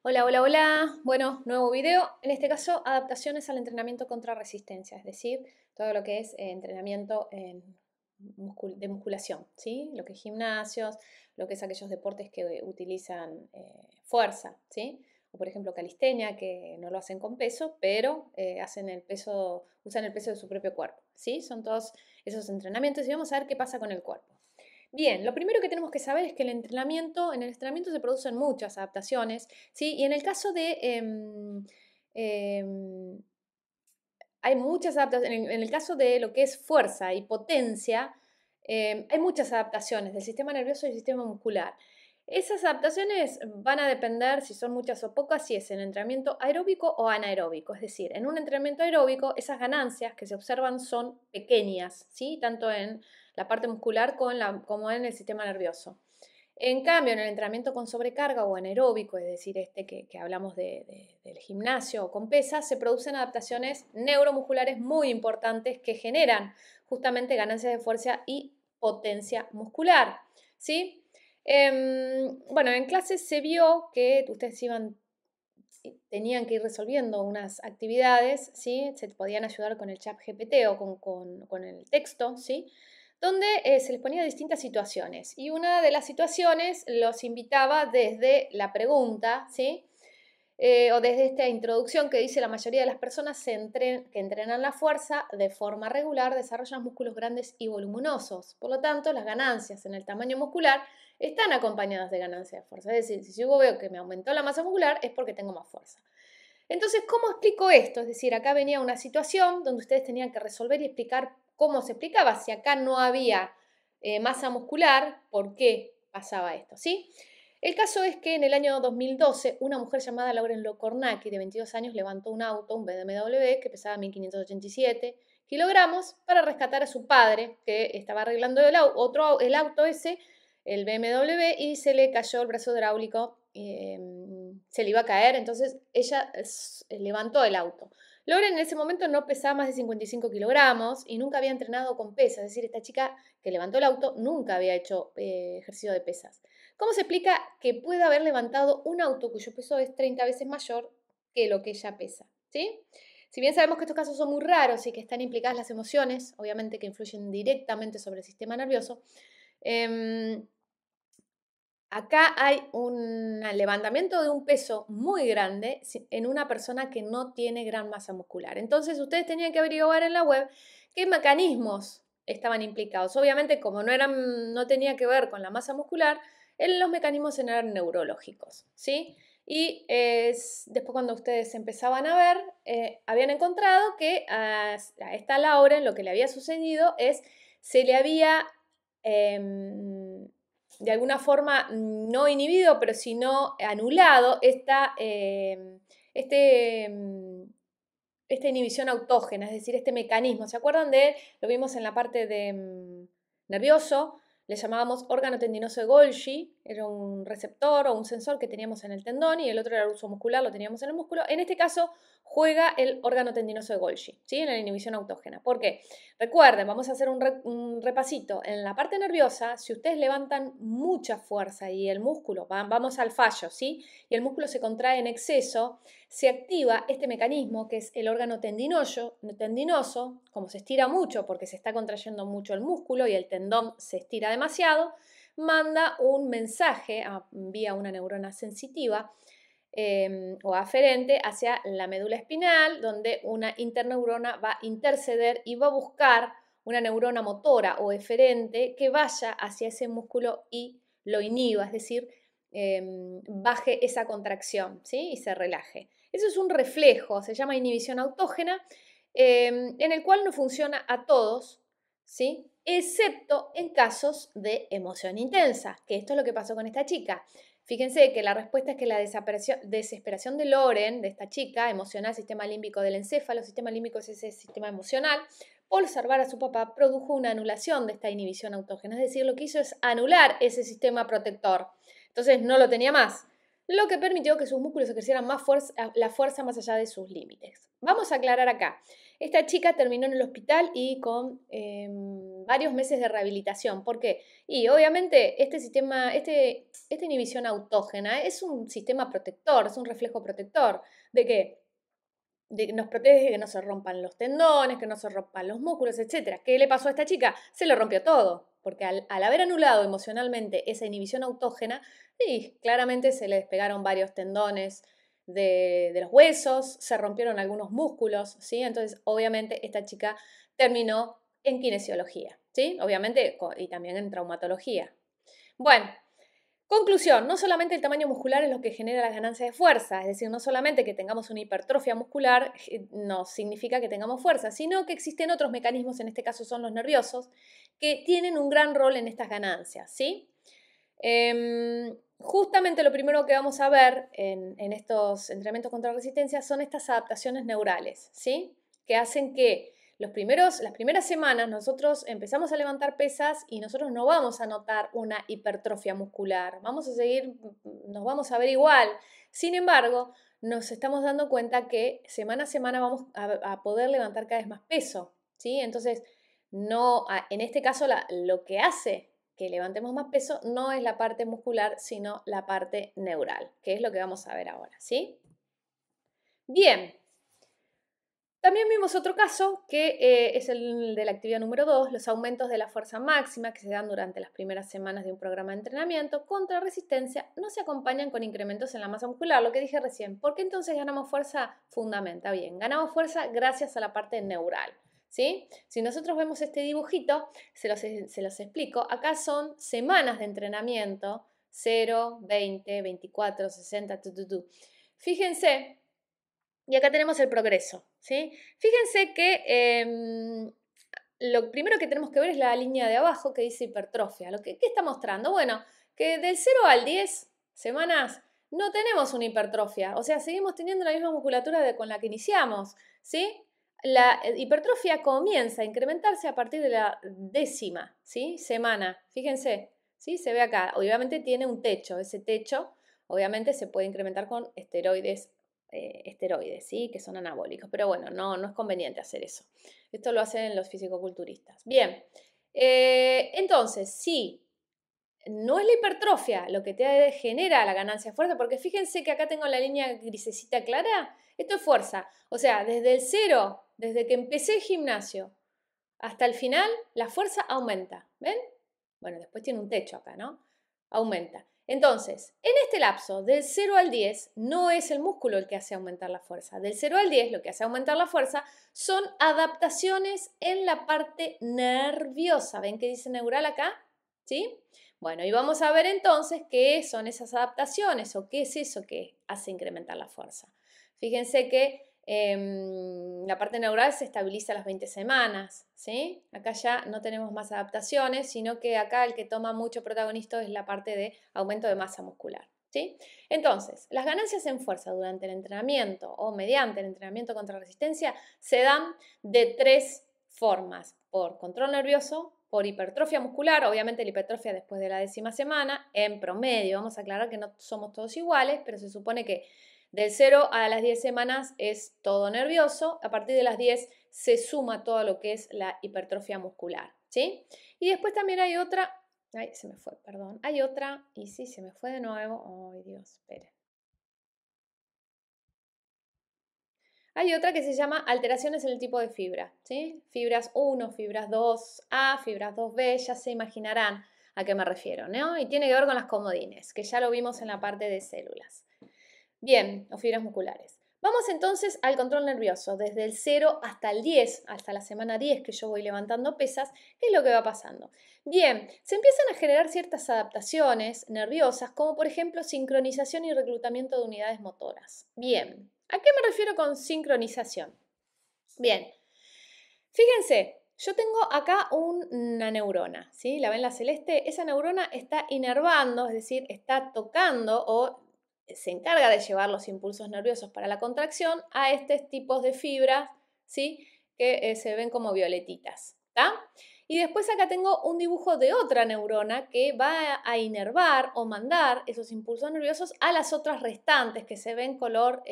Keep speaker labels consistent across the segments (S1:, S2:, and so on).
S1: Hola, hola, hola. Bueno, nuevo video. En este caso, adaptaciones al entrenamiento contra resistencia, es decir, todo lo que es entrenamiento de musculación, ¿sí? Lo que es gimnasios, lo que es aquellos deportes que utilizan fuerza, ¿sí? O por ejemplo calistenia, que no lo hacen con peso, pero hacen el peso, usan el peso de su propio cuerpo, ¿sí? Son todos esos entrenamientos y vamos a ver qué pasa con el cuerpo. Bien, lo primero que tenemos que saber es que en el entrenamiento se producen muchas adaptaciones, ¿sí? Y en el caso de, em, hay muchas adaptaciones, en el caso de lo que es fuerza y potencia, hay muchas adaptaciones del sistema nervioso y del sistema muscular. Esas adaptaciones van a depender si son muchas o pocas, si es en entrenamiento aeróbico o anaeróbico. Es decir, en un entrenamiento aeróbico, esas ganancias que se observan son pequeñas, ¿sí? Tanto en la parte muscular como en el sistema nervioso. En cambio, en el entrenamiento con sobrecarga o anaeróbico, es decir, este que hablamos del gimnasio o con pesas, se producen adaptaciones neuromusculares muy importantes que generan justamente ganancias de fuerza y potencia muscular, ¿sí? Bueno, en clases se vio que ustedes tenían que ir resolviendo unas actividades, ¿sí? Se podían ayudar con el chat GPT o con el texto, ¿sí? Donde se les ponía distintas situaciones. Y una de las situaciones los invitaba desde la pregunta, ¿sí? O desde esta introducción que dice la mayoría de las personas que entrenan la fuerza de forma regular desarrollan músculos grandes y voluminosos. Por lo tanto, las ganancias en el tamaño muscular están acompañadas de ganancias de fuerza. Es decir, si yo veo que me aumentó la masa muscular es porque tengo más fuerza. Entonces, ¿cómo explico esto? Es decir, acá venía una situación donde ustedes tenían que resolver y explicar cómo se explicaba. Si acá no había masa muscular, ¿por qué pasaba esto? ¿Sí? El caso es que en el año 2012 una mujer llamada Lauren Lokornaki, de 22 años, levantó un auto, un BMW, que pesaba 1587 kilogramos para rescatar a su padre, que estaba arreglando el auto ese, el BMW, y se le cayó el brazo hidráulico, se le iba a caer, entonces ella levantó el auto. Lauren en ese momento no pesaba más de 55 kilogramos y nunca había entrenado con pesas, es decir, esta chica que levantó el auto nunca había hecho ejercicio de pesas. ¿Cómo se explica que puede haber levantado un auto cuyo peso es 30 veces mayor que lo que ella pesa? ¿Sí? Si bien sabemos que estos casos son muy raros y que están implicadas las emociones, obviamente que influyen directamente sobre el sistema nervioso, acá hay un levantamiento de un peso muy grande en una persona que no tiene gran masa muscular. Entonces ustedes tenían que averiguar en la web qué mecanismos estaban implicados. Obviamente, como no tenía que ver con la masa muscular, los mecanismos eran neurológicos, ¿sí? Y después cuando ustedes empezaban a ver, habían encontrado que a esta Lauren lo que le había sucedido es, se le había de alguna forma no inhibido, pero sino anulado este, esta inhibición autógena, es decir, este mecanismo. ¿Se acuerdan de él? Lo vimos en la parte de nervioso, le llamábamos órgano tendinoso de Golgi, era un receptor o un sensor que teníamos en el tendón y el otro era el uso muscular, lo teníamos en el músculo. En este caso juega el órgano tendinoso de Golgi, ¿sí? En la inhibición autógena. ¿Por qué? Recuerden, vamos a hacer un repasito. En la parte nerviosa, si ustedes levantan mucha fuerza y el músculo, vamos al fallo, ¿sí? Y el músculo se contrae en exceso, se activa este mecanismo que es el órgano tendinoso, como se estira mucho porque se está contrayendo mucho el músculo y el tendón se estira demasiado, manda un mensaje vía una neurona sensitiva o aferente hacia la médula espinal, donde una interneurona va a interceder y va a buscar una neurona motora o eferente que vaya hacia ese músculo y lo inhiba, es decir, baje esa contracción, ¿sí? Y se relaje. Eso es un reflejo, se llama inhibición autógena, en el cual no funciona a todos, ¿sí? Excepto en casos de emoción intensa, que esto es lo que pasó con esta chica. Fíjense que la respuesta es que la desesperación de Lauren, de esta chica, emocional, sistema límbico del encéfalo, sistema límbico es ese sistema emocional, por salvar a su papá, produjo una anulación de esta inhibición autógena. Es decir, lo que hizo es anular ese sistema protector. Entonces no lo tenía más. lo que permitió que sus músculos ejercieran la fuerza más allá de sus límites. Vamos a aclarar acá. Esta chica terminó en el hospital y con varios meses de rehabilitación. ¿Por qué? Y obviamente esta inhibición autógena es un sistema protector, es un reflejo protector. ¿De qué? De que nos protege que no se rompan los tendones, que no se rompan los músculos, etc. ¿Qué le pasó a esta chica? Se le rompió todo, porque al haber anulado emocionalmente esa inhibición autógena, y claramente se le despegaron varios tendones de los huesos, se rompieron algunos músculos, ¿sí? Entonces, obviamente, esta chica terminó en kinesiología, ¿sí? Obviamente, y también en traumatología. Bueno, conclusión, no solamente el tamaño muscular es lo que genera las ganancias de fuerza, es decir, no solamente que tengamos una hipertrofia muscular no significa que tengamos fuerza, sino que existen otros mecanismos, en este caso son los nerviosos, que tienen un gran rol en estas ganancias, ¿sí? Justamente lo primero que vamos a ver en estos entrenamientos contra resistencia son estas adaptaciones neurales, ¿sí? Que hacen que las primeras semanas nosotros empezamos a levantar pesas y nosotros no vamos a notar una hipertrofia muscular, nos vamos a ver igual. Sin embargo, nos estamos dando cuenta que semana a semana vamos a poder levantar cada vez más peso, ¿sí? Entonces, en este caso lo que hace que levantemos más peso no es la parte muscular, sino la parte neural, que es lo que vamos a ver ahora, ¿sí? Bien. También vimos otro caso que es el de la actividad número 2, los aumentos de la fuerza máxima que se dan durante las primeras semanas de un programa de entrenamiento contra resistencia no se acompañan con incrementos en la masa muscular, lo que dije recién. ¿Por qué entonces ganamos fuerza? Fundamenta bien, ganamos fuerza gracias a la parte neural, ¿sí? Si nosotros vemos este dibujito, se los explico, acá son semanas de entrenamiento, 0, 20, 24, 60, Fíjense. Y acá tenemos el progreso, ¿sí? Fíjense que lo primero que tenemos que ver es la línea de abajo que dice hipertrofia. ¿Qué está mostrando? Bueno, que del 0 al 10 semanas no tenemos una hipertrofia, o sea, seguimos teniendo la misma musculatura con la que iniciamos, ¿sí? La hipertrofia comienza a incrementarse a partir de la 10ª, ¿sí? Semana. Fíjense, ¿sí? Se ve acá. Obviamente tiene un techo. Ese techo, obviamente, se puede incrementar con esteroides, ¿sí? Que son anabólicos. Pero bueno, no es conveniente hacer eso. Esto lo hacen los fisicoculturistas. Bien, entonces, sí, no es la hipertrofia lo que te genera la ganancia de fuerza, porque fíjense que acá tengo la línea grisecita clara. Esto es fuerza. O sea, desde el 0, desde que empecé el gimnasio hasta el final, la fuerza aumenta. ¿Ven? Bueno, después tiene un techo acá, ¿no? Aumenta. Entonces, en este lapso, del 0 al 10, no es el músculo el que hace aumentar la fuerza. Del 0 al 10, lo que hace aumentar la fuerza son adaptaciones en la parte nerviosa. ¿Ven que dice neural acá? ¿Sí? Bueno, y vamos a ver entonces qué son esas adaptaciones o qué es eso que hace incrementar la fuerza. Fíjense que la parte neural se estabiliza a las 20 semanas, ¿sí? Acá ya no tenemos más adaptaciones, sino que acá el que toma mucho protagonismo es la parte de aumento de masa muscular, ¿sí? Entonces, las ganancias en fuerza durante el entrenamiento o mediante el entrenamiento contra resistencia se dan de 3 formas: por control nervioso, por hipertrofia muscular, obviamente la hipertrofia después de la 10ª semana, en promedio. Vamos a aclarar que no somos todos iguales, pero se supone que del 0 a las 10 semanas es todo nervioso, a partir de las 10 se suma todo lo que es la hipertrofia muscular, ¿sí? Y después también hay otra, ay, se me fue, perdón, hay otra, y sí, se me fue de nuevo, ay Dios, esperen. Hay otra que se llama alteraciones en el tipo de fibra, ¿sí? Fibras 1, fibras 2A, fibras 2B, ya se imaginarán a qué me refiero, ¿no? Y tiene que ver con las comodines, que ya lo vimos en la parte de células. Bien, o fibras musculares. Vamos entonces al control nervioso, desde el 0 hasta el 10, hasta la semana 10 que yo voy levantando pesas, ¿qué es lo que va pasando? Bien, se empiezan a generar ciertas adaptaciones nerviosas, como por ejemplo sincronización y reclutamiento de unidades motoras. Bien, ¿a qué me refiero con sincronización? Bien, fíjense, yo tengo acá una neurona, ¿sí? ¿La ven la celeste? Esa neurona está inervando, es decir, está tocando o se encarga de llevar los impulsos nerviosos para la contracción a estos tipos de fibras, ¿sí? Que se ven como violetitas, ¿está? Y después acá tengo un dibujo de otra neurona que va a inervar o mandar esos impulsos nerviosos a las otras restantes que se ven color,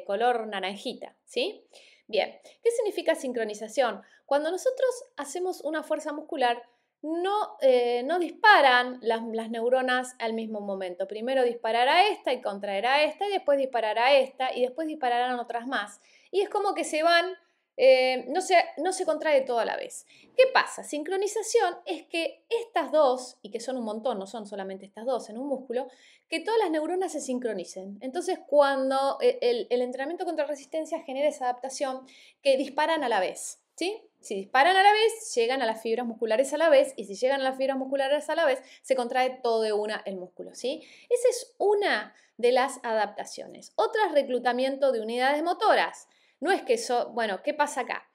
S1: color naranjita, ¿sí? Bien, ¿qué significa sincronización? Cuando nosotros hacemos una fuerza muscular, no disparan las neuronas al mismo momento. Primero disparará esta y contraerá esta, y después disparará esta, y después dispararán otras más. Y es como que se van, no se contrae todo a la vez. ¿Qué pasa? Sincronización es que estas dos, y que son un montón, no son solamente estas dos en un músculo, que todas las neuronas se sincronicen. Entonces, cuando el entrenamiento contra resistencia genera esa adaptación que disparan a la vez, ¿sí? Si disparan a la vez, llegan a las fibras musculares a la vez, y si llegan a las fibras musculares a la vez, se contrae todo de una el músculo, ¿sí? Esa es una de las adaptaciones. Otra es reclutamiento de unidades motoras. No es que eso, bueno, ¿qué pasa acá?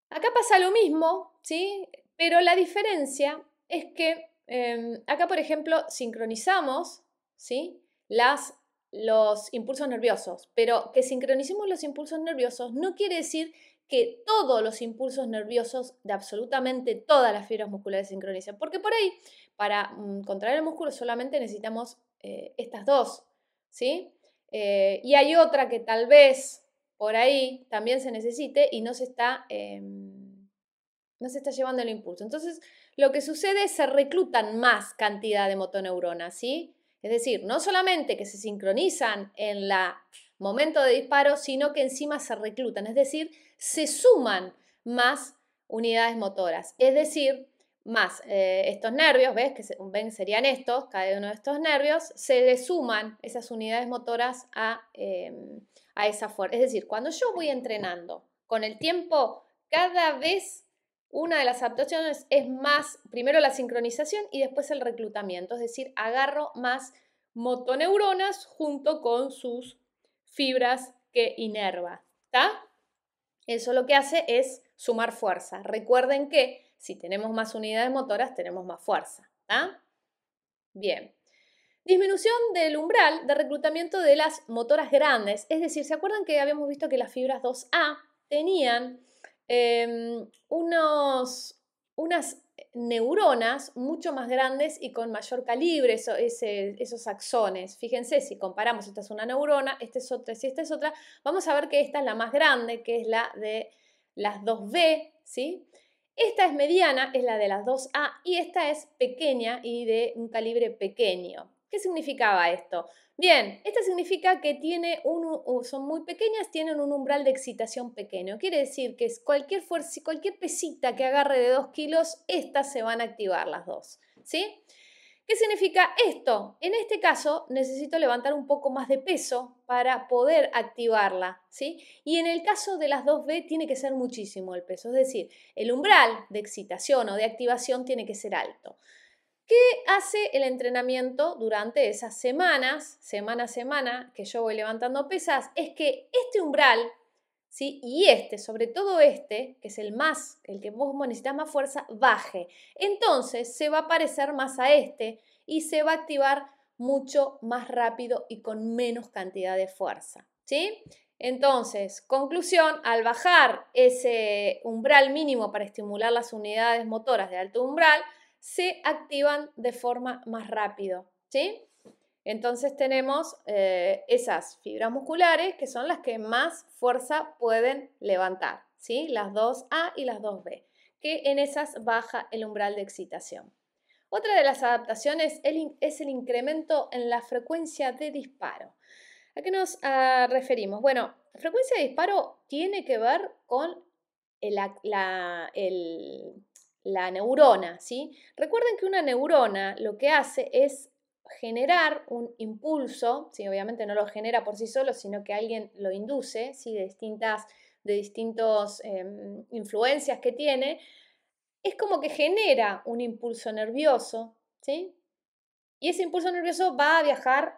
S1: Acá pasa lo mismo, ¿sí? Pero la diferencia es que acá, por ejemplo, sincronizamos, ¿sí? Los impulsos nerviosos, pero que sincronicemos los impulsos nerviosos no quiere decir que todos los impulsos nerviosos de absolutamente todas las fibras musculares se sincronicen, porque por ahí, para contraer el músculo solamente necesitamos estas dos, ¿sí? Y hay otra que tal vez por ahí también se necesite y no se está llevando el impulso. Entonces, lo que sucede es que se reclutan más cantidad de motoneuronas, ¿sí? Es decir, no solamente que se sincronizan en el momento de disparo, sino que encima se reclutan, es decir, se suman más unidades motoras, es decir, más estos nervios, ¿ves? Ven, serían estos, cada uno de estos nervios, se le suman esas unidades motoras a esa fuerza. Es decir, cuando yo voy entrenando con el tiempo, cada vez una de las adaptaciones es más, primero la sincronización y después el reclutamiento, es decir, agarro más motoneuronas junto con sus fibras que inerva, ¿está? Eso lo que hace es sumar fuerza. Recuerden que si tenemos más unidades motoras, tenemos más fuerza, ¿está? Bien. Disminución del umbral de reclutamiento de las motoras grandes. Es decir, ¿se acuerdan que habíamos visto que las fibras 2A tenían unas neuronas mucho más grandes y con mayor calibre, esos axones? Fíjense, si comparamos, esta es una neurona, esta es otra, si esta es otra, vamos a ver que esta es la más grande, que es la de las 2B, ¿sí? Esta es mediana, es la de las 2A, y esta es pequeña y de un calibre pequeño. ¿Qué significaba esto? Bien, esto significa que son muy pequeñas, tienen un umbral de excitación pequeño. Quiere decir que cualquier fuerza, cualquier pesita que agarre de 2 kilos, estas se van a activar las dos, ¿sí? ¿Qué significa esto? En este caso necesito levantar un poco más de peso para poder activarla, ¿sí? Y en el caso de las 2B tiene que ser muchísimo el peso, es decir, el umbral de excitación o de activación tiene que ser alto. ¿Qué hace el entrenamiento durante esas semanas, semana a semana, que yo voy levantando pesas? Es que este umbral, ¿sí? Y sobre todo este, que es el que vos necesitas más fuerza, baje. Entonces se va a parecer más a este y se va a activar mucho más rápido y con menos cantidad de fuerza, ¿sí? Entonces, conclusión, al bajar ese umbral mínimo para estimular las unidades motoras de alto umbral, se activan de forma más rápido, ¿sí? Entonces tenemos esas fibras musculares que son las que más fuerza pueden levantar, ¿sí? Las 2A y las 2B, que en esas baja el umbral de excitación. Otra de las adaptaciones es el incremento en la frecuencia de disparo. ¿A qué nos referimos? Bueno, frecuencia de disparo tiene que ver con la neurona, ¿sí? Recuerden que una neurona lo que hace es generar un impulso, ¿sí? Obviamente no lo genera por sí solo, sino que alguien lo induce, ¿sí? De distintos influencias que tiene, es como que genera un impulso nervioso, ¿sí? Y ese impulso nervioso va a viajar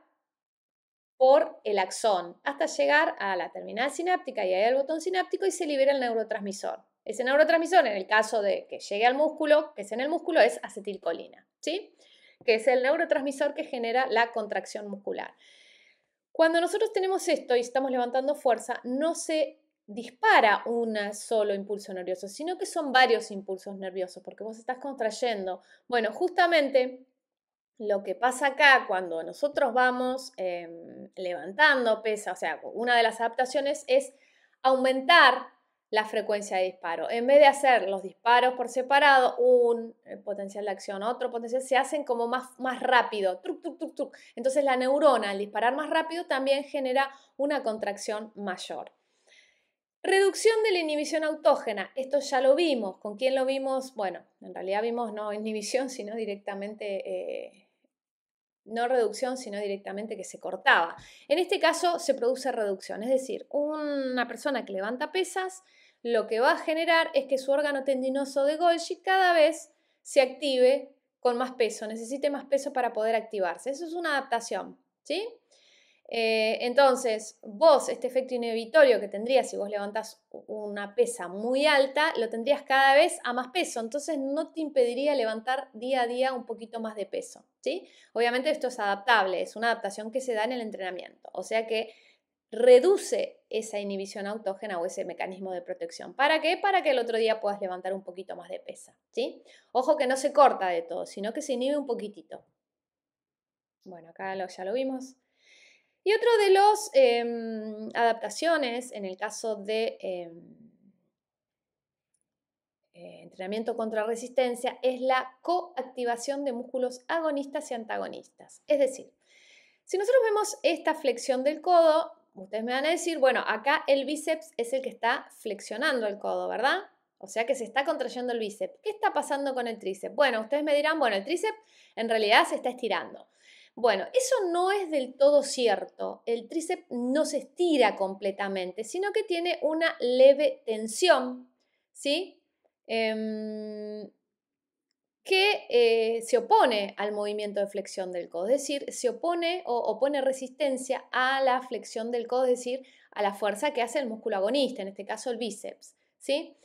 S1: por el axón hasta llegar a la terminal sináptica y ahí al botón sináptico y se libera el neurotransmisor. Ese neurotransmisor, en el caso de que llegue al músculo, que es en el músculo, es acetilcolina, ¿sí? Que es el neurotransmisor que genera la contracción muscular. Cuando nosotros tenemos esto y estamos levantando fuerza, no se dispara un solo impulso nervioso, sino que son varios impulsos nerviosos, porque vos estás contrayendo. Bueno, justamente lo que pasa acá cuando nosotros vamos levantando pesa, o sea, una de las adaptaciones es aumentar la frecuencia de disparo. En vez de hacer los disparos por separado, un potencial de acción, otro potencial, se hacen como más rápido. Truc, truc, truc, truc. Entonces la neurona, al disparar más rápido, también genera una contracción mayor. Reducción de la inhibición autógena. Esto ya lo vimos. ¿Con quién lo vimos? Bueno, en realidad vimos no inhibición, sino directamente, no reducción, sino directamente que se cortaba. En este caso se produce reducción, es decir, una persona que levanta pesas, lo que va a generar es que su órgano tendinoso de Golgi cada vez se active con más peso, necesite más peso para poder activarse. Eso es una adaptación, ¿sí? Entonces, vos, este efecto inhibitorio que tendrías si vos levantás una pesa muy alta, lo tendrías cada vez a más peso, entonces no te impediría levantar día a día un poquito más de peso, ¿sí? Obviamente esto es adaptable, es una adaptación que se da en el entrenamiento, o sea que reduce esa inhibición autógena o ese mecanismo de protección. ¿Para qué? Para que el otro día puedas levantar un poquito más de pesa, ¿sí? Ojo que no se corta de todo, sino que se inhibe un poquitito. Bueno, acá ya lo vimos. Y otro de los adaptaciones, en el caso de entrenamiento contra resistencia, es la coactivación de músculos agonistas y antagonistas. Es decir, si nosotros vemos esta flexión del codo, ustedes me van a decir, bueno, acá el bíceps es el que está flexionando el codo, ¿verdad? O sea que se está contrayendo el bíceps. ¿Qué está pasando con el tríceps? Bueno, ustedes me dirán, bueno, el tríceps en realidad se está estirando. Bueno, eso no es del todo cierto. El tríceps no se estira completamente, sino que tiene una leve tensión, ¿sí? Que se opone al movimiento de flexión del codo, es decir, se opone o pone resistencia a la flexión del codo, es decir, a la fuerza que hace el músculo agonista, en este caso el bíceps, ¿sí?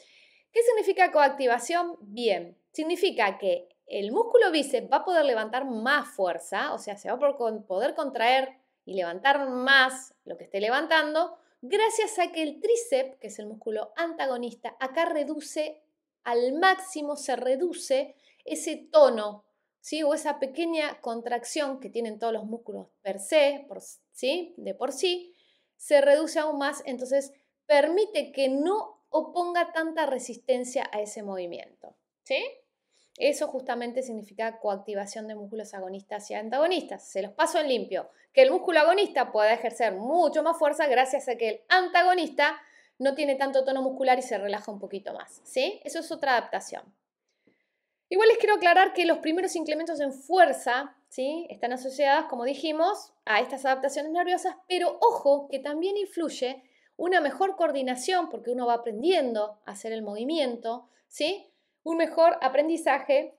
S1: ¿Qué significa coactivación? Bien, significa que el músculo bíceps va a poder levantar más fuerza, o sea, se va a poder contraer y levantar más lo que esté levantando, gracias a que el tríceps, que es el músculo antagonista, acá reduce al máximo, se reduce ese tono, ¿sí? O esa pequeña contracción que tienen todos los músculos per se, ¿sí? De por sí, se reduce aún más, entonces permite que no oponga tanta resistencia a ese movimiento, ¿sí? Eso justamente significa coactivación de músculos agonistas y antagonistas. Se los paso en limpio. Que el músculo agonista pueda ejercer mucho más fuerza gracias a que el antagonista no tiene tanto tono muscular y se relaja un poquito más, ¿sí? Eso es otra adaptación. Igual les quiero aclarar que los primeros incrementos en fuerza, ¿sí? Están asociados, como dijimos, a estas adaptaciones nerviosas, pero ojo que también influye una mejor coordinación, porque uno va aprendiendo a hacer el movimiento, ¿sí? Un mejor aprendizaje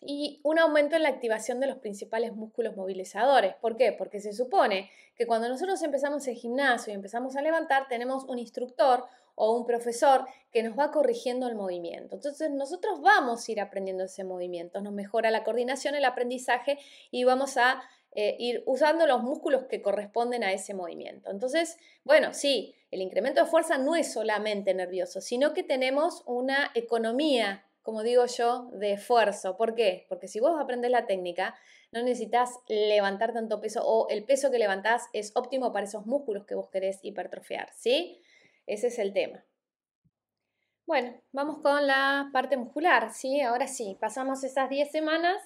S1: y un aumento en la activación de los principales músculos movilizadores. ¿Por qué? Porque se supone que cuando nosotros empezamos el gimnasio y empezamos a levantar, tenemos un instructor o un profesor que nos va corrigiendo el movimiento. Entonces nosotros vamos a ir aprendiendo ese movimiento, nos mejora la coordinación, el aprendizaje y vamos a ir usando los músculos que corresponden a ese movimiento. Entonces, bueno, sí, el incremento de fuerza no es solamente nervioso, sino que tenemos una economía, como digo yo, de esfuerzo. ¿Por qué? Porque si vos aprendés la técnica, no necesitas levantar tanto peso o el peso que levantás es óptimo para esos músculos que vos querés hipertrofiar, ¿sí? Ese es el tema. Bueno, vamos con la parte muscular, ¿sí? Ahora sí, pasamos esas 10 semanas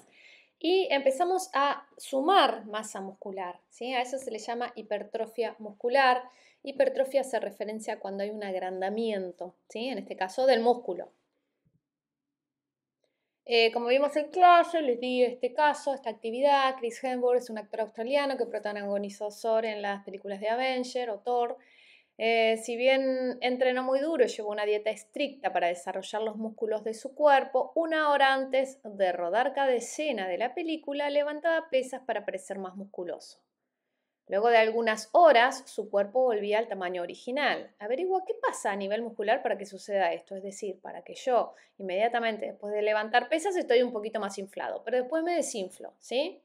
S1: y empezamos a sumar masa muscular, ¿sí? A eso se le llama hipertrofia muscular. Hipertrofia hace referencia a cuando hay un agrandamiento, ¿sí? En este caso del músculo. Como vimos en clase, les di este caso, esta actividad. Chris Hemsworth es un actor australiano que protagonizó Thor en las películas de Avenger o Thor. Si bien entrenó muy duro y llevó una dieta estricta para desarrollar los músculos de su cuerpo, una hora antes de rodar cada escena de la película levantaba pesas para parecer más musculoso. Luego de algunas horas, su cuerpo volvía al tamaño original. Averigua qué pasa a nivel muscular para que suceda esto, es decir, para que yo inmediatamente después de levantar pesas estoy un poquito más inflado, pero después me desinflo, ¿sí?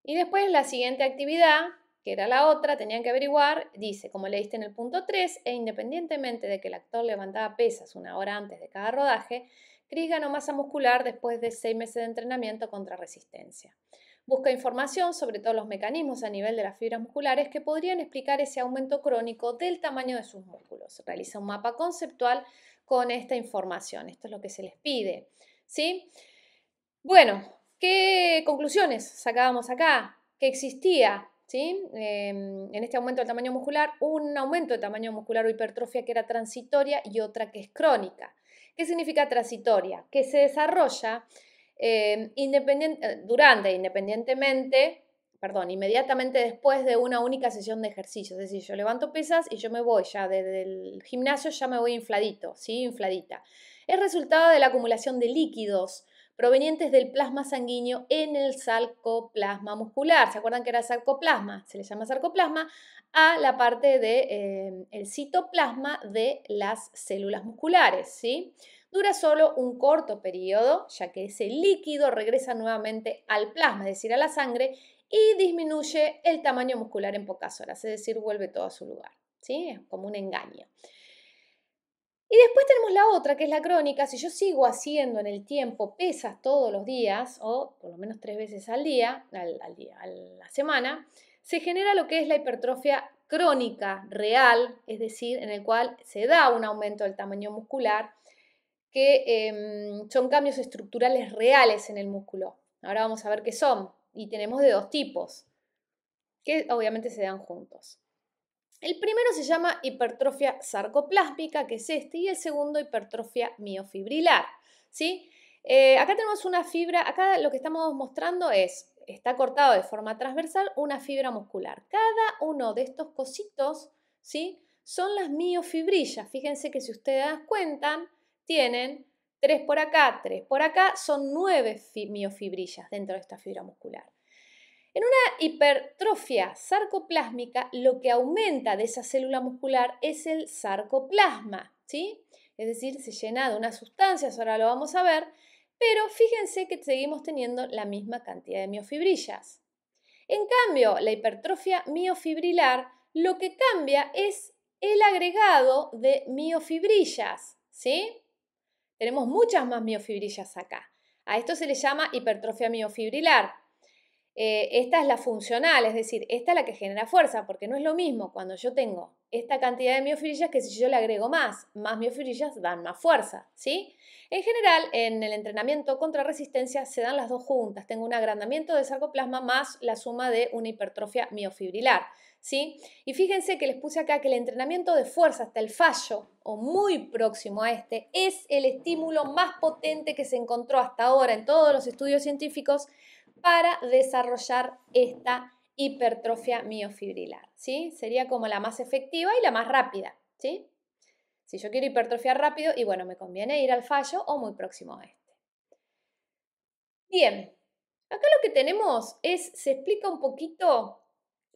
S1: Y después la siguiente actividad que era la otra, tenían que averiguar, dice, como leíste en el punto 3, e independientemente de que el actor levantaba pesas 1 hora antes de cada rodaje, Chris ganó masa muscular después de 6 meses de entrenamiento contra resistencia. Busca información sobre todos los mecanismos a nivel de las fibras musculares que podrían explicar ese aumento crónico del tamaño de sus músculos. Realiza un mapa conceptual con esta información. Esto es lo que se les pide, ¿sí? Bueno, ¿qué conclusiones sacábamos acá? Que existía, ¿sí? En este aumento del tamaño muscular, un aumento de tamaño muscular o hipertrofia que era transitoria y otra que es crónica. ¿Qué significa transitoria? Que se desarrolla inmediatamente después de una única sesión de ejercicio. Es decir, yo levanto pesas y yo me voy ya desde el gimnasio, ya me voy infladito, ¿sí? Infladita. Es resultado de la acumulación de líquidos provenientes del plasma sanguíneo en el sarcoplasma muscular. ¿Se acuerdan que era sarcoplasma? Se le llama sarcoplasma a la parte del el citoplasma de las células musculares, ¿sí? Dura solo un corto periodo, ya que ese líquido regresa nuevamente al plasma, es decir, a la sangre, y disminuye el tamaño muscular en pocas horas, es decir, vuelve todo a su lugar, ¿sí? Es como un engaño. Y después tenemos la otra, que es la crónica. Si yo sigo haciendo en el tiempo pesas todos los días, o por lo menos 3 veces al día, a la semana, se genera lo que es la hipertrofia crónica real, es decir, en el cual se da un aumento del tamaño muscular, que son cambios estructurales reales en el músculo. Ahora vamos a ver qué son. Y tenemos de 2 tipos, que obviamente se dan juntos. El primero se llama hipertrofia sarcoplásmica, que es este, y el segundo hipertrofia miofibrilar, ¿sí? Acá tenemos una fibra, acá lo que estamos mostrando está cortado de forma transversal una fibra muscular. Cada uno de estos cositos, ¿sí? Son las miofibrillas. Fíjense que si ustedes cuentan, tienen 3 por acá, son 9 miofibrillas dentro de esta fibra muscular. En una hipertrofia sarcoplásmica, lo que aumenta de esa célula muscular es el sarcoplasma, ¿sí? Es decir, se llena de unas sustancias, ahora lo vamos a ver, pero fíjense que seguimos teniendo la misma cantidad de miofibrillas. En cambio, la hipertrofia miofibrilar, lo que cambia es el agregado de miofibrillas, ¿sí? Tenemos muchas más miofibrillas acá. A esto se le llama hipertrofia miofibrilar. Esta es la funcional, es decir, esta es la que genera fuerza, porque no es lo mismo cuando yo tengo esta cantidad de miofibrillas que si yo le agrego más miofibrillas dan más fuerza, ¿sí? En general, en el entrenamiento contra resistencia se dan las dos juntas, tengo un agrandamiento del sarcoplasma más la suma de una hipertrofia miofibrilar, ¿sí? Y fíjense que les puse acá que el entrenamiento de fuerza hasta el fallo, o muy próximo a este, es el estímulo más potente que se encontró hasta ahora en todos los estudios científicos para desarrollar esta hipertrofia miofibrilar, ¿sí? Sería como la más efectiva y la más rápida, ¿sí? Si yo quiero hipertrofiar rápido, y bueno, me conviene ir al fallo o muy próximo a este. Bien, acá lo que tenemos se explica un poquito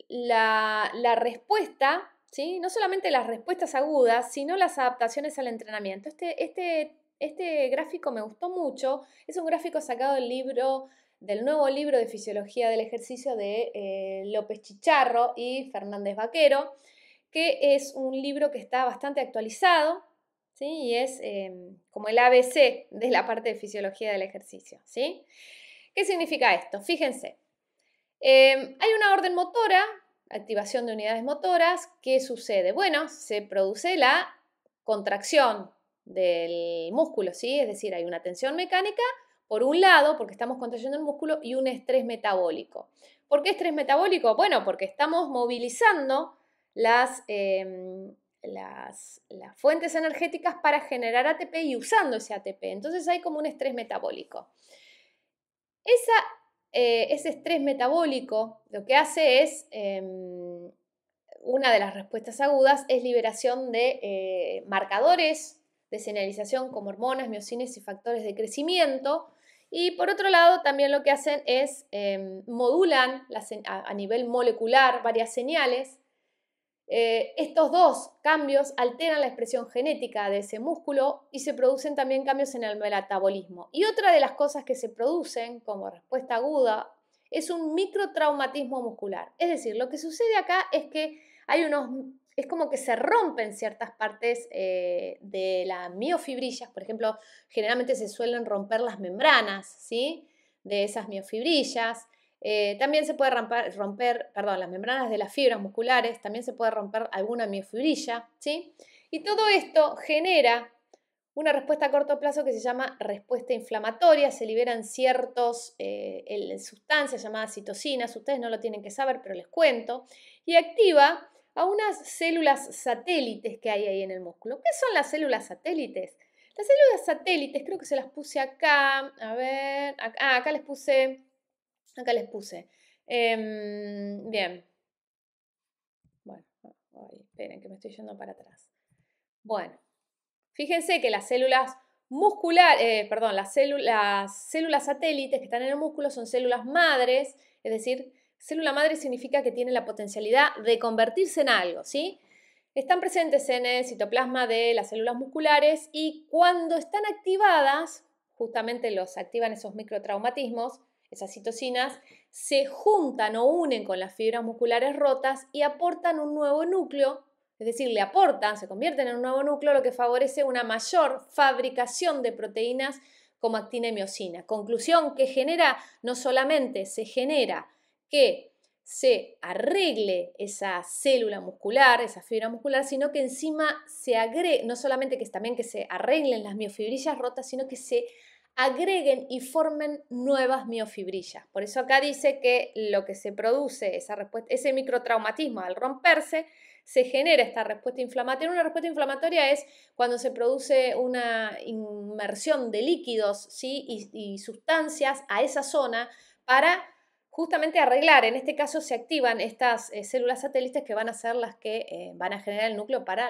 S1: la respuesta, ¿sí? No solamente las respuestas agudas, sino las adaptaciones al entrenamiento. Este gráfico me gustó mucho, es un gráfico sacado del nuevo libro de Fisiología del Ejercicio de López Chicharro y Fernández Vaquero, que es un libro que está bastante actualizado, ¿sí? Y es como el ABC de la parte de Fisiología del Ejercicio, ¿sí? ¿Qué significa esto? Fíjense, hay una orden motora, activación de unidades motoras. ¿Qué sucede? Bueno, se produce la contracción del músculo, ¿sí? Es decir, hay una tensión mecánica por un lado, porque estamos contrayendo el músculo, y un estrés metabólico. ¿Por qué estrés metabólico? Bueno, porque estamos movilizando las fuentes energéticas para generar ATP y usando ese ATP. Entonces hay como un estrés metabólico. Ese estrés metabólico lo que hace es, una de las respuestas agudas es liberación de marcadores de señalización como hormonas, miocinas y factores de crecimiento. Y por otro lado, también lo que hacen es modulan a nivel molecular varias señales. Estos dos cambios alteran la expresión genética de ese músculo y se producen también cambios en el metabolismo. Y otra de las cosas que se producen como respuesta aguda es un microtraumatismo muscular. Es decir, lo que sucede acá es que es como que se rompen ciertas partes de las miofibrillas. Por ejemplo, generalmente se suelen romper las membranas, ¿sí? De esas miofibrillas. También se puede romper, las membranas de las fibras musculares, también se puede romper alguna miofibrilla, ¿sí? Y todo esto genera una respuesta a corto plazo que se llama respuesta inflamatoria, se liberan ciertas sustancias llamadas citocinas, ustedes no lo tienen que saber, pero les cuento, y activa a unas células satélites que hay ahí en el músculo. ¿Qué son las células satélites? Las células satélites, creo que se las puse acá, a ver, acá les puse. Bien. Bueno, esperen que me estoy yendo para atrás. Bueno, fíjense que las células las células satélites que están en el músculo son células madres, es decir, célula madre significa que tiene la potencialidad de convertirse en algo, ¿sí? Están presentes en el citoplasma de las células musculares y cuando están activadas, justamente los activan esos microtraumatismos, esas citocinas, se juntan o unen con las fibras musculares rotas y aportan un nuevo núcleo, es decir, se convierten en un nuevo núcleo, lo que favorece una mayor fabricación de proteínas como actina y miosina. Conclusión que no solamente se genera que se arregle esa célula muscular, esa fibra muscular, sino que encima se agregue, no solamente que se arreglen las miofibrillas rotas, sino que se agreguen y formen nuevas miofibrillas. Por eso acá dice que lo que se produce, ese microtraumatismo al romperse, se genera esta respuesta inflamatoria. Una respuesta inflamatoria es cuando se produce una inmersión de líquidos, ¿sí? y sustancias a esa zona para justamente arreglar. En este caso se activan estas células satélites que van a ser las que van a generar el núcleo para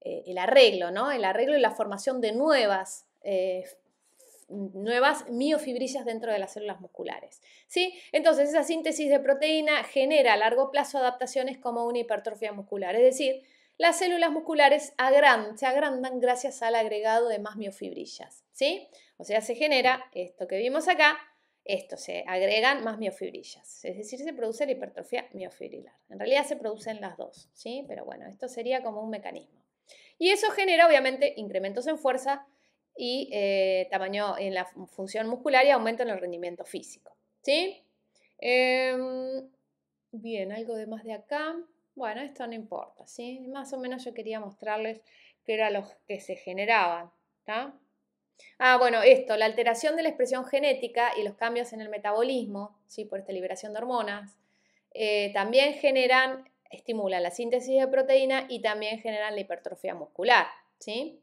S1: el arreglo, ¿no? El arreglo y la formación de nuevas miofibrillas dentro de las células musculares, ¿sí? Entonces esa síntesis de proteína genera a largo plazo adaptaciones como una hipertrofia muscular, es decir, las células musculares se agrandan gracias al agregado de más miofibrillas, ¿sí? O sea, se genera esto que vimos acá, se agregan más miofibrillas, es decir, se produce la hipertrofia miofibrilar. En realidad se producen las dos, ¿sí? Pero bueno, esto sería como un mecanismo. Y eso genera, obviamente, incrementos en fuerza y tamaño en la función muscular y aumento en el rendimiento físico, ¿sí? Bien, algo de más de acá. Bueno, esto no importa, ¿sí? Más o menos yo quería mostrarles qué era lo que se generaban, ¿está? Bueno, la alteración de la expresión genética y los cambios en el metabolismo, ¿sí? Por esta liberación de hormonas, también estimulan la síntesis de proteína y también generan la hipertrofia muscular, ¿sí?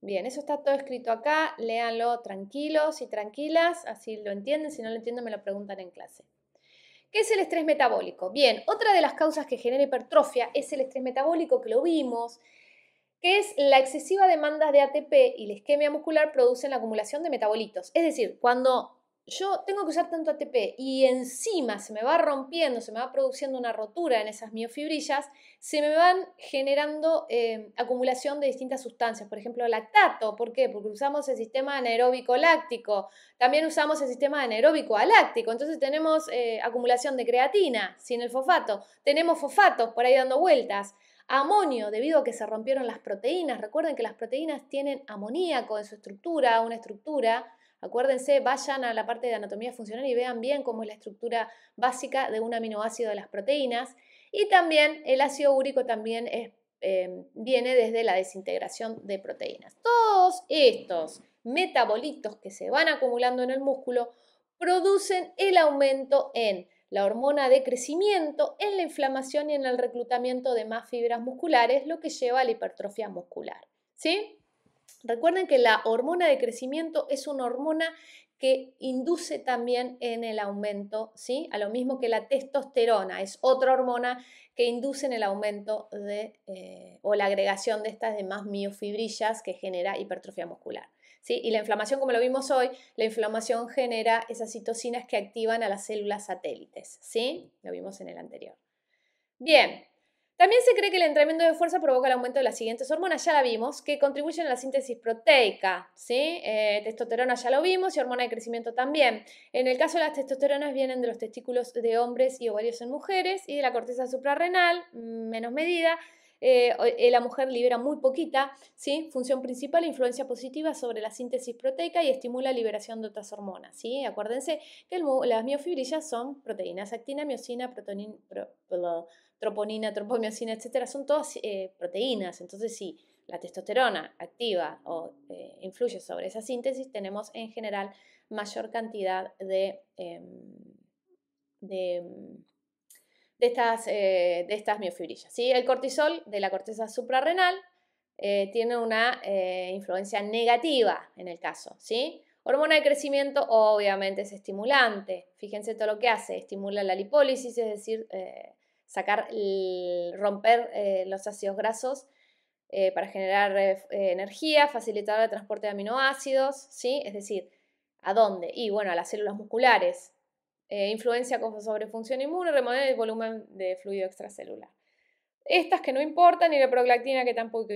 S1: Bien, eso está todo escrito acá, léanlo tranquilos y tranquilas, así lo entienden, si no lo entienden me lo preguntan en clase. ¿Qué es el estrés metabólico? Bien, otra de las causas que genera hipertrofia es el estrés metabólico, que lo vimos, que es la excesiva demanda de ATP y la isquemia muscular producen la acumulación de metabolitos. Es decir, cuando yo tengo que usar tanto ATP y encima se me va rompiendo, se me va produciendo una rotura en esas miofibrillas, se me van generando acumulación de distintas sustancias. Por ejemplo, lactato. ¿Por qué? Porque usamos el sistema anaeróbico láctico. También usamos el sistema anaeróbico aláctico. Entonces tenemos acumulación de creatina sin el fosfato. Tenemos fosfatos por ahí dando vueltas. Amonio, debido a que se rompieron las proteínas. Recuerden que las proteínas tienen amoníaco en su estructura, una estructura. Acuérdense, vayan a la parte de anatomía funcional y vean bien cómo es la estructura básica de un aminoácido de las proteínas. Y también el ácido úrico también viene desde la desintegración de proteínas. Todos estos metabolitos que se van acumulando en el músculo producen el aumento en la hormona de crecimiento, en la inflamación y en el reclutamiento de más fibras musculares, lo que lleva a la hipertrofia muscular, ¿sí? Recuerden que la hormona de crecimiento es una hormona que induce también en el aumento, ¿sí? A lo mismo que la testosterona, es otra hormona que induce en el aumento o la agregación de estas demás miofibrillas que genera hipertrofia muscular, ¿sí? Y la inflamación, como lo vimos hoy, la inflamación genera esas citocinas que activan a las células satélites, ¿sí? Lo vimos en el anterior. Bien, También se cree que el entrenamiento de fuerza provoca el aumento de las siguientes hormonas, ya la vimos, que contribuyen a la síntesis proteica, ¿sí? Testosterona ya lo vimos y hormona de crecimiento también. En el caso de las testosteronas vienen de los testículos de hombres y ovarios en mujeres y de la corteza suprarrenal, menos medida. La mujer libera muy poquita, ¿sí? Función principal, influencia positiva sobre la síntesis proteica y estimula la liberación de otras hormonas, ¿sí? Acuérdense que las miofibrillas son proteínas, actina, miosina, troponina, tropomiosina, etcétera, son todas proteínas. Entonces, si la testosterona activa o influye sobre esa síntesis, tenemos en general mayor cantidad de, de estas miofibrillas, ¿sí? El cortisol de la corteza suprarrenal tiene una influencia negativa en el caso, ¿sí? Hormona de crecimiento obviamente es estimulante. Fíjense todo lo que hace. Estimula la lipólisis, es decir, romper los ácidos grasos para generar energía, facilitador de transporte de aminoácidos, ¿sí? Es decir, ¿a dónde? Y bueno, a las células musculares. Influencia sobre función inmune, remover el volumen de fluido extracelular. Estas que no importan y la prolactina que tampoco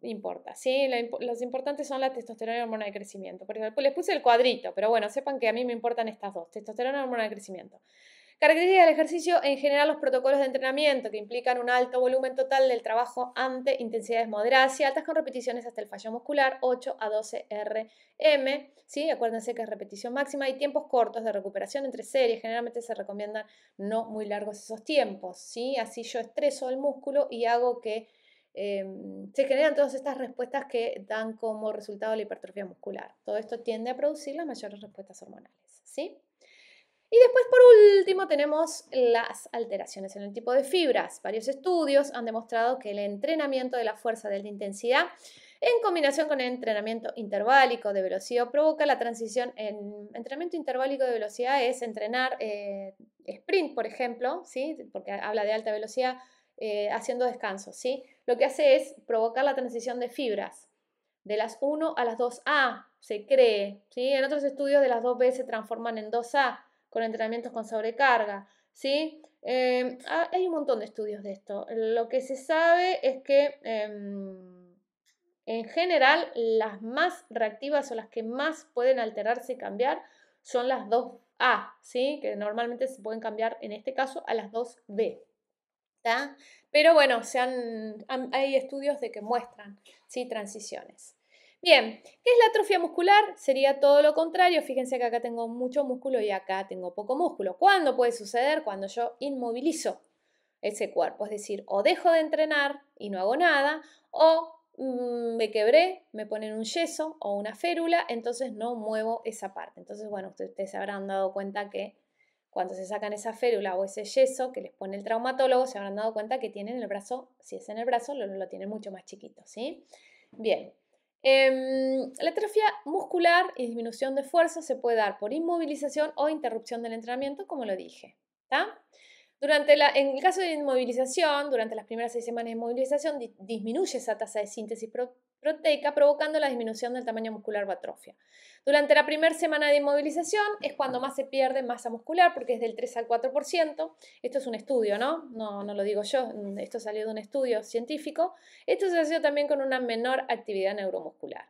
S1: importa, ¿sí? Los importantes son la testosterona y la hormona de crecimiento. Por ejemplo, les puse el cuadrito, pero bueno, sepan que a mí me importan estas dos, testosterona y hormona de crecimiento. Características del ejercicio, en general los protocolos de entrenamiento que implican un alto volumen total del trabajo ante intensidades moderadas y altas con repeticiones hasta el fallo muscular, 8 a 12 RM, ¿sí? Acuérdense que es repetición máxima y tiempos cortos de recuperación entre series, generalmente se recomiendan no muy largos esos tiempos, ¿sí? Así yo estreso el músculo y hago que se generan todas estas respuestas que dan como resultado la hipertrofia muscular. Todo esto tiende a producir las mayores respuestas hormonales, ¿sí? Y después, por último, tenemos las alteraciones en el tipo de fibras. Varios estudios han demostrado que el entrenamiento de la fuerza de alta intensidad, en combinación con el entrenamiento interválico de velocidad, provoca la transición. En entrenamiento interválico de velocidad es entrenar sprint, por ejemplo, ¿sí? Porque habla de alta velocidad, haciendo descansos, ¿sí? Lo que hace es provocar la transición de fibras. De las 1 a las 2A se cree, ¿sí? En otros estudios de las 2B se transforman en 2A con entrenamientos con sobrecarga, ¿sí? Hay un montón de estudios de esto. Lo que se sabe es que en general las más reactivas o las que más pueden alterarse y cambiar son las 2A, ¿sí? Que normalmente se pueden cambiar en este caso a las 2B. ¿Tá? Pero bueno, hay estudios de que muestran, ¿sí? Transiciones. Bien, ¿qué es la atrofia muscular? Sería todo lo contrario. Fíjense que acá tengo mucho músculo y acá tengo poco músculo. ¿Cuándo puede suceder? Cuando yo inmovilizo ese cuerpo. Es decir, o dejo de entrenar y no hago nada, o me quebré, me ponen un yeso o una férula, entonces no muevo esa parte. Entonces, bueno, ustedes se habrán dado cuenta que cuando se sacan esa férula o ese yeso que les pone el traumatólogo, se habrán dado cuenta que tienen el brazo, si es en el brazo, lo tienen mucho más chiquito, ¿sí? Bien. La atrofia muscular y disminución de fuerza se puede dar por inmovilización o interrupción del entrenamiento, como lo dije, ¿está? En el caso de inmovilización, durante las primeras 6 semanas de inmovilización, disminuye esa tasa de síntesis proteica, provocando la disminución del tamaño muscular o atrofia. Durante la primera semana de inmovilización es cuando más se pierde masa muscular, porque es del 3 al 4%. Esto es un estudio, ¿no? No lo digo yo, esto salió de un estudio científico. Esto se asocia también con una menor actividad neuromuscular.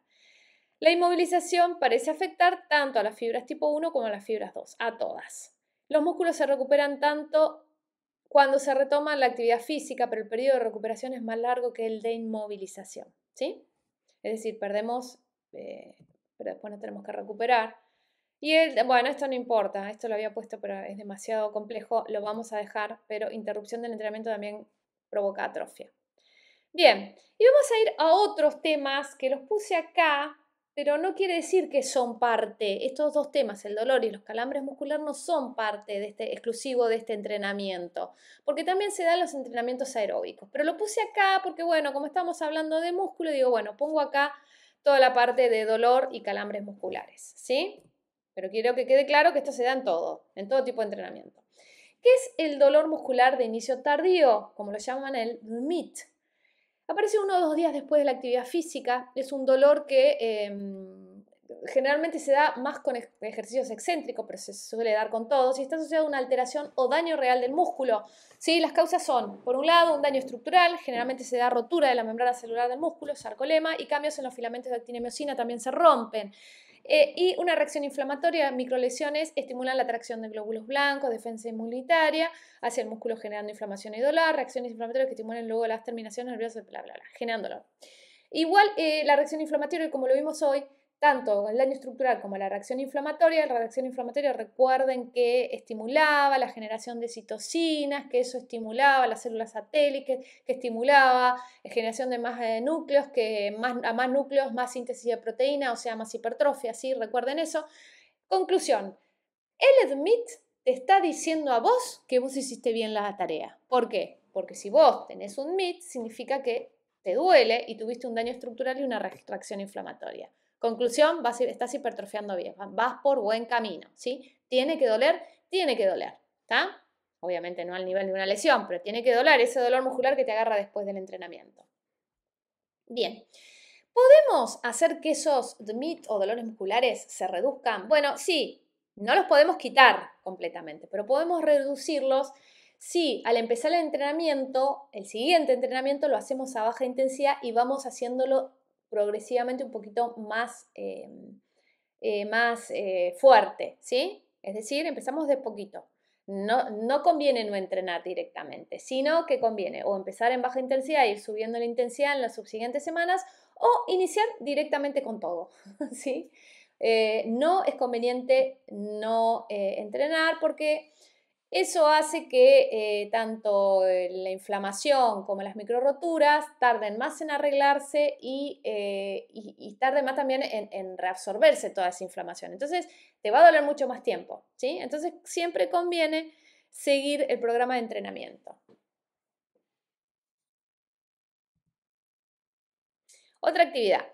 S1: La inmovilización parece afectar tanto a las fibras tipo 1 como a las fibras 2, a todas. Los músculos se recuperan tanto cuando se retoma la actividad física, pero el periodo de recuperación es más largo que el de inmovilización, ¿sí? Es decir, perdemos, pero después nos tenemos que recuperar. Y bueno, esto no importa, esto lo había puesto, pero es demasiado complejo, lo vamos a dejar, pero interrupción del entrenamiento también provoca atrofia. Bien, y vamos a ir a otros temas que los puse acá, pero no quiere decir que son parte, estos dos temas, el dolor y los calambres musculares, no son parte exclusivo de este entrenamiento, porque también se dan los entrenamientos aeróbicos. Pero lo puse acá porque, bueno, como estamos hablando de músculo, digo, bueno, pongo acá toda la parte de dolor y calambres musculares, ¿sí? Pero quiero que quede claro que esto se da en todo tipo de entrenamiento. ¿Qué es el dolor muscular de inicio tardío? Como lo llaman el MIT. Aparece 1 o 2 días después de la actividad física, es un dolor que generalmente se da más con ejercicios excéntricos, pero se suele dar con todos, y está asociado a una alteración o daño real del músculo. ¿Sí? Las causas son, por un lado, un daño estructural, generalmente se da rotura de la membrana celular del músculo, sarcolema, y cambios en los filamentos de actina-miosina también se rompen. Y una reacción inflamatoria, microlesiones estimulan la atracción de glóbulos blancos, defensa inmunitaria hacia el músculo generando inflamación y dolor, reacciones inflamatorias que estimulan luego las terminaciones nerviosas, bla, bla, bla, generando dolor. Igual la reacción inflamatoria, como lo vimos hoy, tanto el daño estructural como la reacción inflamatoria recuerden que estimulaba la generación de citocinas, que eso estimulaba las células satélites, que estimulaba la generación de más núcleos, que a más núcleos, más síntesis de proteína, o sea, más hipertrofia, ¿sí? Recuerden eso. Conclusión, el Smith te está diciendo a vos que vos hiciste bien la tarea. ¿Por qué? Porque si vos tenés un MIT, significa que te duele y tuviste un daño estructural y una reacción inflamatoria. Conclusión, estás hipertrofiando bien, vas por buen camino, ¿sí? Tiene que doler, ¿está? Obviamente no al nivel de una lesión, pero tiene que doler ese dolor muscular que te agarra después del entrenamiento. Bien, ¿podemos hacer que esos DMIT o dolores musculares se reduzcan? Bueno, sí, no los podemos quitar completamente, pero podemos reducirlos si al empezar el entrenamiento, el siguiente entrenamiento lo hacemos a baja intensidad y vamos haciéndolo progresivamente un poquito más, fuerte, ¿sí? Es decir, empezamos de poquito. No conviene no entrenar directamente, sino que conviene o empezar en baja intensidad e ir subiendo la intensidad en las subsiguientes semanas o iniciar directamente con todo, ¿sí? No es conveniente no entrenar porque eso hace que tanto la inflamación como las microroturas tarden más en arreglarse y tarden más también en reabsorberse toda esa inflamación. Entonces, te va a doler mucho más tiempo, ¿sí? Entonces, siempre conviene seguir el programa de entrenamiento. Otra actividad.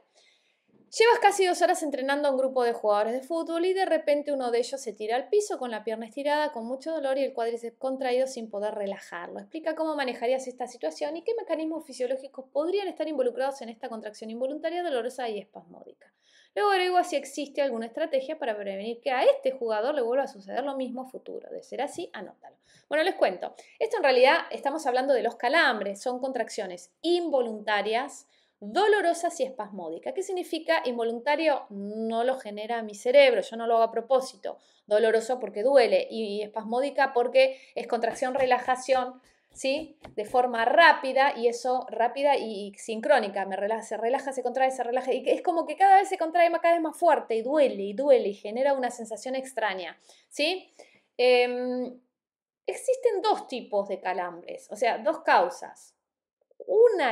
S1: Llevas casi 2 horas entrenando a un grupo de jugadores de fútbol y de repente uno de ellos se tira al piso con la pierna estirada, con mucho dolor y el cuádriceps contraído sin poder relajarlo. Explica cómo manejarías esta situación y qué mecanismos fisiológicos podrían estar involucrados en esta contracción involuntaria, dolorosa y espasmódica. Luego agrego si existe alguna estrategia para prevenir que a este jugador le vuelva a suceder lo mismo a futuro. De ser así, anótalo. Bueno, les cuento. Esto en realidad estamos hablando de los calambres. Son contracciones involuntarias, dolorosas y espasmódicas. ¿Qué significa involuntario? No lo genera mi cerebro, yo no lo hago a propósito. Doloroso porque duele y espasmódica porque es contracción, relajación, ¿sí? De forma rápida y eso rápida y sincrónica. Se relaja, se contrae, se relaja. Y es como que cada vez se contrae cada vez más fuerte y duele y genera una sensación extraña, ¿sí? Existen dos tipos de calambres, o sea, dos causas.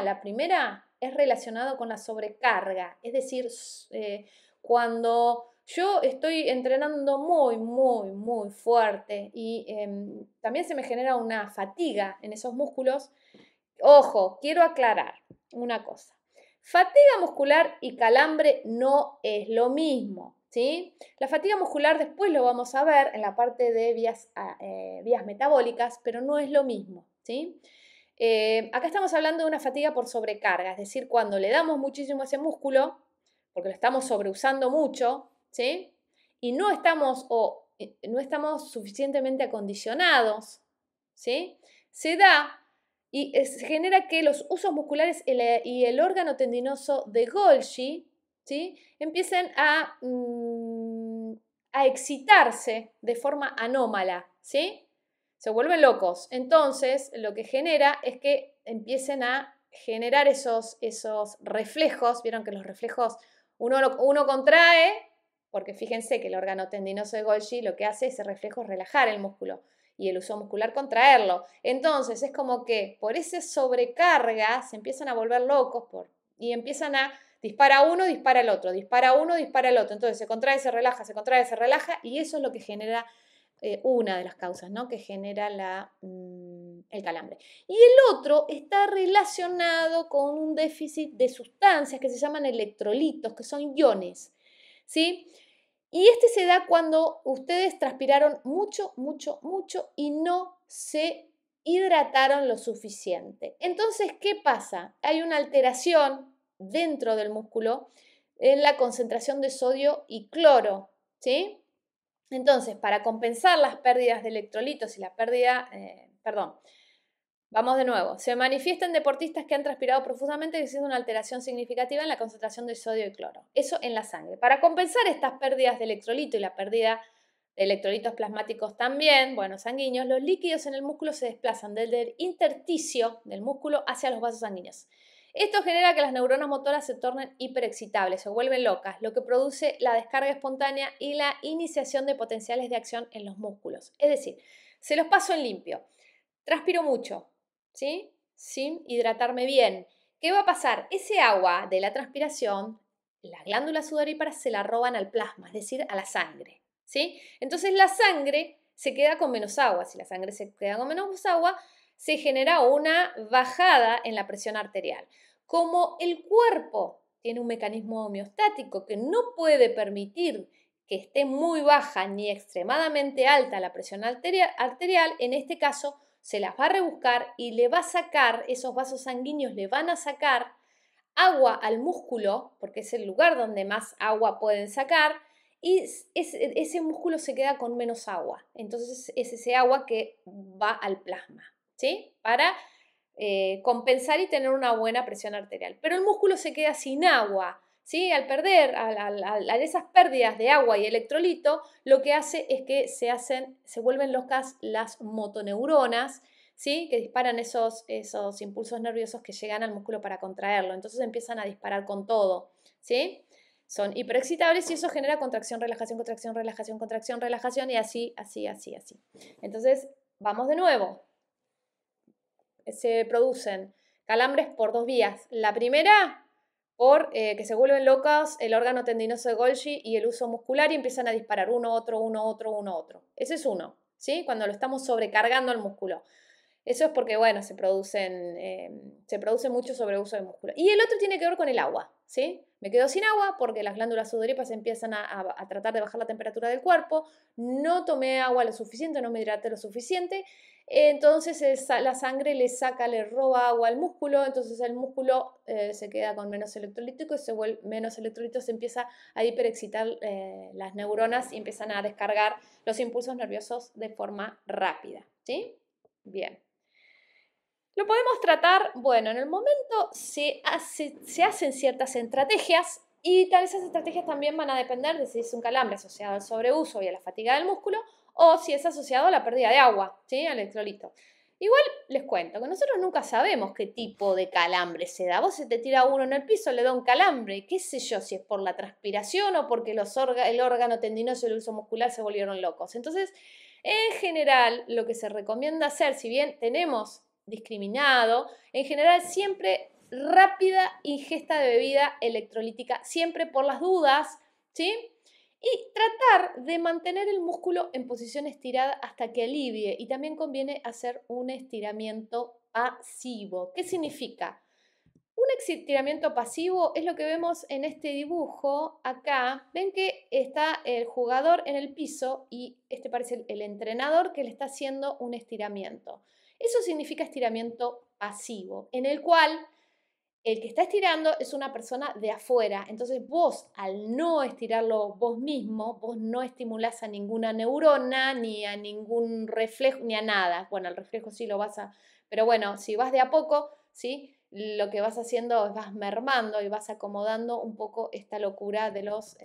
S1: La primera, es relacionado con la sobrecarga, es decir, cuando yo estoy entrenando muy fuerte y también se me genera una fatiga en esos músculos. Ojo, quiero aclarar una cosa. Fatiga muscular y calambre no es lo mismo, ¿sí? La fatiga muscular después lo vamos a ver en la parte de vías metabólicas, pero no es lo mismo, ¿sí? Acá estamos hablando de una fatiga por sobrecarga, es decir, cuando le damos muchísimo a ese músculo, porque lo estamos sobreusando mucho, ¿sí? Y no estamos suficientemente acondicionados, ¿sí? Se da y se genera que los usos musculares y el órgano tendinoso de Golgi, ¿sí? Empiecen a excitarse de forma anómala, ¿sí? Se vuelven locos. Entonces, lo que genera es que empiecen a generar esos reflejos. Vieron que los reflejos uno contrae, porque fíjense que el órgano tendinoso de Golgi lo que hace ese reflejo es relajar el músculo y el uso muscular contraerlo. Entonces, es como que por esa sobrecarga se empiezan a volver locos y empiezan a dispara uno, dispara el otro, dispara uno, dispara el otro. Entonces, se contrae, se relaja y eso es lo que genera una de las causas, ¿no? Que genera el calambre. Y el otro está relacionado con un déficit de sustancias que se llaman electrolitos, que son iones, ¿sí? Y este se da cuando ustedes transpiraron mucho y no se hidrataron lo suficiente. Entonces, ¿qué pasa? Hay una alteración dentro del músculo en la concentración de sodio y cloro, ¿sí? Entonces, para compensar las pérdidas de electrolitos y la pérdida, vamos de nuevo, se manifiesta en deportistas que han transpirado profusamente haciendo una alteración significativa en la concentración de sodio y cloro. Eso en la sangre. Para compensar estas pérdidas de electrolito y la pérdida de electrolitos plasmáticos también, bueno, sanguíneos, los líquidos en el músculo se desplazan desde el intersticio del músculo hacia los vasos sanguíneos. Esto genera que las neuronas motoras se tornen hiperexcitables, se vuelven locas, lo que produce la descarga espontánea y la iniciación de potenciales de acción en los músculos. Es decir, se los paso en limpio. Transpiro mucho, ¿sí? Sin hidratarme bien. ¿Qué va a pasar? Ese agua de la transpiración, las glándulas sudoríparas se la roban al plasma, es decir, a la sangre, ¿sí? Entonces la sangre se queda con menos agua. Si la sangre se queda con menos agua, se genera una bajada en la presión arterial. Como el cuerpo tiene un mecanismo homeostático que no puede permitir que esté muy baja ni extremadamente alta la presión arterial, en este caso se las va a rebuscar y le va a sacar, esos vasos sanguíneos le van a sacar agua al músculo, porque es el lugar donde más agua pueden sacar, y ese músculo se queda con menos agua. Entonces es ese agua que va al plasma, ¿sí? Para compensar y tener una buena presión arterial. Pero el músculo se queda sin agua, ¿sí? Al perder, al esas pérdidas de agua y electrolito, lo que hace es que se vuelven locas las motoneuronas, ¿sí? Que disparan esos impulsos nerviosos que llegan al músculo para contraerlo. Entonces empiezan a disparar con todo, ¿sí? Son hiperexcitables y eso genera contracción, relajación, contracción, relajación, contracción, relajación y así, así, así, así. Entonces, vamos de nuevo. Se producen calambres por dos vías. La primera, por que se vuelven locas el órgano tendinoso de Golgi y el uso muscular y empiezan a disparar uno, otro, uno, otro, uno, otro. Ese es uno, ¿sí? Cuando lo estamos sobrecargando al músculo. Eso es porque, bueno, se produce mucho sobreuso de músculo. Y el otro tiene que ver con el agua, ¿sí? Me quedo sin agua porque las glándulas sudoríparas empiezan a tratar de bajar la temperatura del cuerpo, no tomé agua lo suficiente, no me hidraté lo suficiente, entonces la sangre le roba agua al músculo, entonces el músculo se queda con menos electrolítico y menos electrolito, se empieza a hiperexcitar las neuronas y empiezan a descargar los impulsos nerviosos de forma rápida, ¿sí? Bien. Lo podemos tratar, bueno, en el momento se hacen ciertas estrategias y tal esas estrategias también van a depender de si es un calambre asociado al sobreuso y a la fatiga del músculo o si es asociado a la pérdida de agua, ¿sí? Al electrolito. Igual les cuento que nosotros nunca sabemos qué tipo de calambre se da. Vos se te tira uno en el piso, le da un calambre, qué sé yo, si es por la transpiración o porque el órgano tendinoso y el uso muscular se volvieron locos. Entonces, en general, lo que se recomienda hacer, si bien tenemos discriminado, en general siempre rápida ingesta de bebida electrolítica, siempre por las dudas, ¿sí? Y tratar de mantener el músculo en posición estirada hasta que alivie. Y también conviene hacer un estiramiento pasivo. ¿Qué significa? Un estiramiento pasivo es lo que vemos en este dibujo acá. Ven que está el jugador en el piso y este parece el entrenador que le está haciendo un estiramiento. Eso significa estiramiento pasivo, en el cual el que está estirando es una persona de afuera. Entonces vos, al no estirarlo vos mismo, vos no estimulás a ninguna neurona, ni a ningún reflejo, ni a nada. Bueno, el reflejo sí lo vas a... Pero bueno, si vas de a poco, ¿sí? Lo que vas haciendo es vas mermando y vas acomodando un poco esta locura de los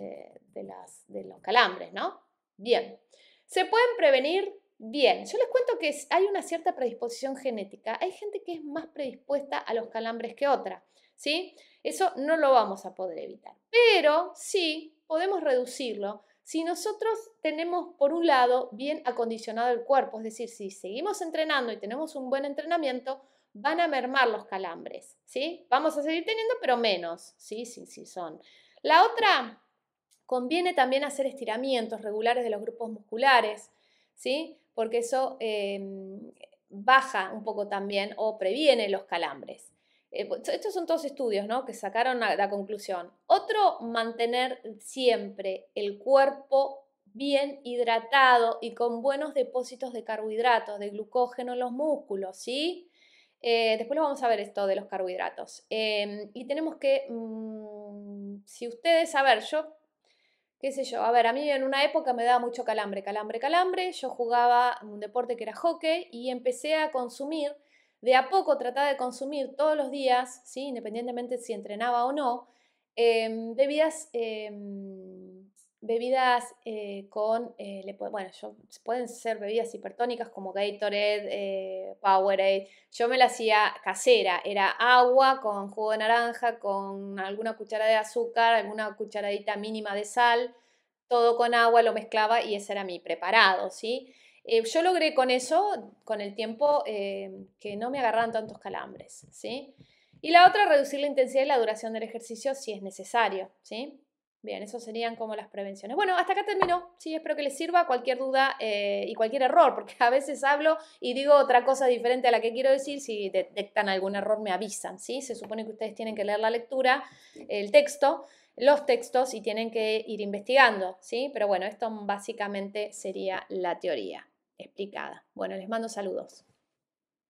S1: calambres, ¿no? Bien. ¿Se pueden prevenir? Bien, yo les cuento que hay una cierta predisposición genética. Hay gente que es más predispuesta a los calambres que otra, ¿sí? Eso no lo vamos a poder evitar, pero sí podemos reducirlo si nosotros tenemos, por un lado, bien acondicionado el cuerpo, es decir, si seguimos entrenando y tenemos un buen entrenamiento, van a mermar los calambres, ¿sí? Vamos a seguir teniendo, pero menos, sí, sí, sí son. La otra, conviene también hacer estiramientos regulares de los grupos musculares, ¿sí? Porque eso baja un poco también o previene los calambres. Estos son todos estudios, ¿no? Que sacaron la conclusión. Otro, mantener siempre el cuerpo bien hidratado y con buenos depósitos de carbohidratos, de glucógeno en los músculos, ¿sí? Después lo vamos a ver esto de los carbohidratos. Y tenemos que, si ustedes, a ver, yo, qué sé yo, a ver, a mí en una época me daba mucho calambre, calambre, calambre. Yo jugaba un deporte que era hockey y empecé a consumir, de a poco trataba de consumir todos los días, ¿sí? Independientemente si entrenaba o no, bebidas, bebidas con, bueno, pueden ser bebidas hipertónicas como Gatorade, Powerade. Yo me la hacía casera, era agua con jugo de naranja, con alguna cucharada de azúcar, alguna cucharadita mínima de sal, todo con agua, lo mezclaba y ese era mi preparado, ¿sí? Yo logré con eso, con el tiempo, que no me agarraran tantos calambres, ¿sí? Y la otra, reducir la intensidad y la duración del ejercicio si es necesario, ¿sí? Bien, eso serían como las prevenciones. Bueno, hasta acá terminó. Sí, espero que les sirva cualquier duda y cualquier error, porque a veces hablo y digo otra cosa diferente a la que quiero decir. Si detectan algún error, me avisan, ¿sí? Se supone que ustedes tienen que leer la lectura, el texto, los textos y tienen que ir investigando, ¿sí? Pero bueno, esto básicamente sería la teoría explicada. Bueno, les mando saludos.